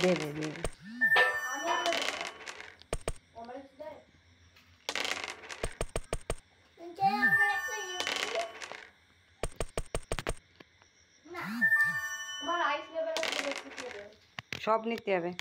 দেবে দেবে। সব নিতে হবে।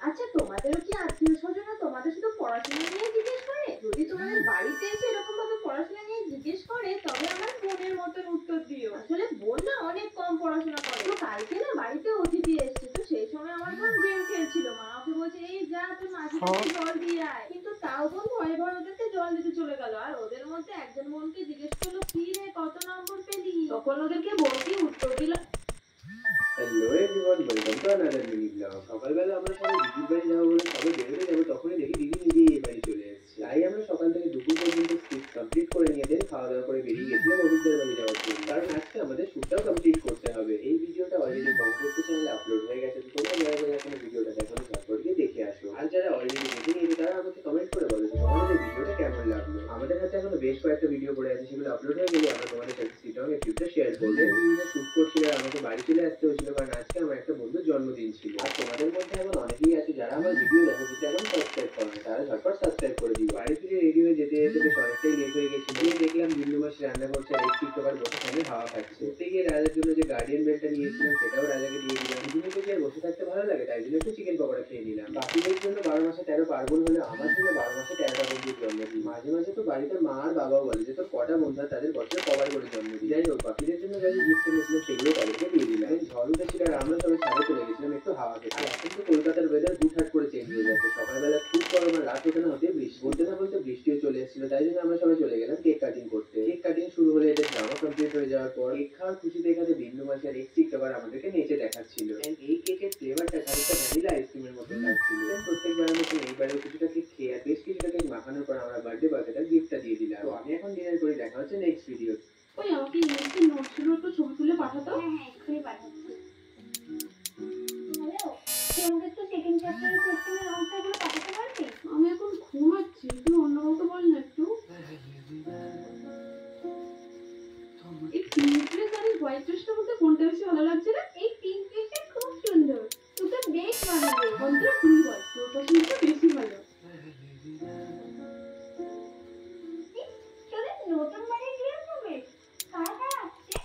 আচ্ছা, তোমাদেরও কি আত্মীয় স্বজনরা তোমাদের শুধু পড়াশোনা নিয়ে জিজ্ঞেস করে? যদি তোমাদের বাড়িতে এসে এরকম ভাবে পড়াশোনা নিয়ে জিজ্ঞেস করে তবে আমার বোনের মতন উত্তর দিও। আসলে বোন না অনেক কম পড়াশোনা করে। তো কালকে না বাড়িতে অতিথি এসছে, তো সেই সময় আমার বোন গেম খেলছিল। মা ওকে বলছে এই যা তোর মাসিকে জল দিয়ে আয়, কিন্তু তাও বোন ভয়ে ভয়ে ওদেরকে জল দিতে চলে গেল। আর ওদের মধ্যে একজন বোনকে জিজ্ঞেস করলো কি রে কত নম্বর পেলি, তখন ওদেরকে বোন কি উত্তর দিল। Hello everyone, welcome to another mini blog. সকালবেলা আমরা সবাই দিদির বাড়ি যাবো বলে সবাই বেরোতে যাবো, তখনই দেখি দিদি নিজেই এই বাড়ি চলে এসেছে। তাই আমরা সকাল থেকে দুপুর পর্যন্ত স্কিপ কমপ্লিট করে নিয়ে দেন খাওয়া দাওয়া করে বেরিয়ে গেছিলাম অভিজ্ঞতার বাড়ি যাওয়ার জন্য, কারণ আজকে আমাদের শ্যুটটাও কমপ্লিট করতে হবে। এই ভিডিওটা অলরেডি কমপোস্ট চ্যানেলে আপলোড হয়ে গেছে, তো তোমরা যারা যারা এখনো ভিডিওটা দেখো ঝটপট গিয়ে দেখে আসো। আর যারা অলরেডি দেখে নিয়েছে তারা আমাকে কমেন্ট করে বলো যে তোমাদের এই ভিডিওটা কেমন লাগলো। আমাদের হাতে এখনো বেশ কয়েকটা ভিডিও পড়ে আছে, সেগুলো আপলোড হয়ে গেলে আমরা তোমাদের সাথে সিটঙ্গে ফিউচার শেয়ার করবো। দিদিরা শ্যুট করছিল আর আমাকে বাড়ি চলে আসতে হয়েছিল, কারণ আজকে আমার একটা বন্ধুর জন্মদিন ছিল। আর তোমাদের মধ্যে এমন অনেকেই আছে যারা আমার ভিডিও দেখো কিন্তু এখন সাবস্ক্রাইব করে না, তারা ঝটপট সাবস্ক্রাইব করে দিও। বাড়ি ফিরে রেডি হয়ে যেতে যেতে বেশ অনেকটাই লেট হয়ে গেছিল। গিয়ে দেখলাম বিন্দু মাসি রান্না করছে আর এক টিকটকার বসে সামনে হাওয়া খাচ্ছে। করতে গিয়ে রাজার জন্য যে গার্ডিয়ান বেলটা নিয়েছিলাম সেটাও রাজাকে দিয়ে দিলাম। দুদিনে তো আর বসে থাকতে ভালো লাগে, তাই জন্য একটু চিকেন পকোড়া খেয়ে নিলাম। বাকিদের জন্য 12 মাসে 13 পার্বণ হলে আমার জন্য 12 মাসে 13টা বন্ধুর জন্মদিন। মাঝে মাঝে তো বাড়িতে মা আর বাবাও বলে যে তোর কটা বন্ধু তাদের বছরে কবার করে জন্মদিন। যাই হোক, বাকিদের জন্য যা গিফট এনেছিলাম সেগুলো তাদেরকে দিয়ে দিলাম। ঝড় উঠেছিল আর আমরা সবাই ছাদে চলে গেছিলাম একটু হাওয়া খেতে। আর এখন তো কলকাতার ওয়েদার হুটহাট করে চেঞ্জ হয়ে যাচ্ছে, সকালবেলা খুব গরম আর রাত হতে না হতে বৃষ্টি। বলতে না বলতে বৃষ্টিও চলে এসেছিল, তাই জন্য আমরা সবাই চলে গেলাম কেক কাটিং করতে। কেক কাটিং শুরু হলে এদের ড্রামা কমপ্লিট হয়ে যাওয়ার পর কেক খাওয়ার খুশি দেখাতে বিন্দু মাসি আর এক টিকটকার আমাদেরকে নেচে দেখাচ্ছিল। এই কেকের ফ্লেভারটা খানিকটা ভ্যানিলা আইসক্রিমের মতো লাগছিল। প্রত্যেকবারের মতন এইবারেও কিছুটা কেক খেয়ে আর বেশ কিছুটা কেক মাখানোর পর আমরা বার্থডে বাচ্চাটা গিফটটা দিয়ে দিলাম। তো আমি এখন ডিনার করে দেখা হচ্ছে নেক্সট ভিডিও। ওই আমাকে ইংলিশে নোটসগুলো একটু ছবি তুলে পাঠাতো। হ্যাঁ এক্ষুনি পাঠাচ্ছি। হ্যালো, তুই আমাকে একটু সেকেন্ড চ্যাপ্টারের কোশ্চেনের আনসারগুলো পাঠাতে পারবি? আমি এখন ঘুমাচ্ছি, তুই অন্য কাউকে বল না একটু। এই পিঙ্ক ড্রেস আর এই হোয়াইট ড্রেসটার মধ্যে কোনটা বেশি ভালো লাগছে রে? এই পিঙ্ক ড্রেসটা খুব সুন্দর, তোকে বেশ মানাবে। কোনটা তুই বল, তোর পছন্দটা বেশি ভালো। নতুন বাড়ি গিয়ে হবে কারা কারা আসছে?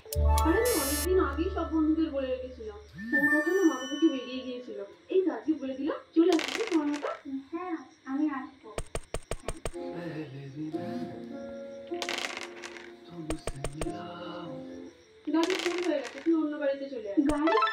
আরে আমি অনেকদিন আগেই সব বন্ধুদের বলে রেখেছিলাম। তোর কথা না মাথা থেকে বেরিয়ে গিয়েছিল। এই আজকে বলে দিলাম, চলে আসবি তোমার মতো? হ্যাঁ আমি আসবো। গাড়ি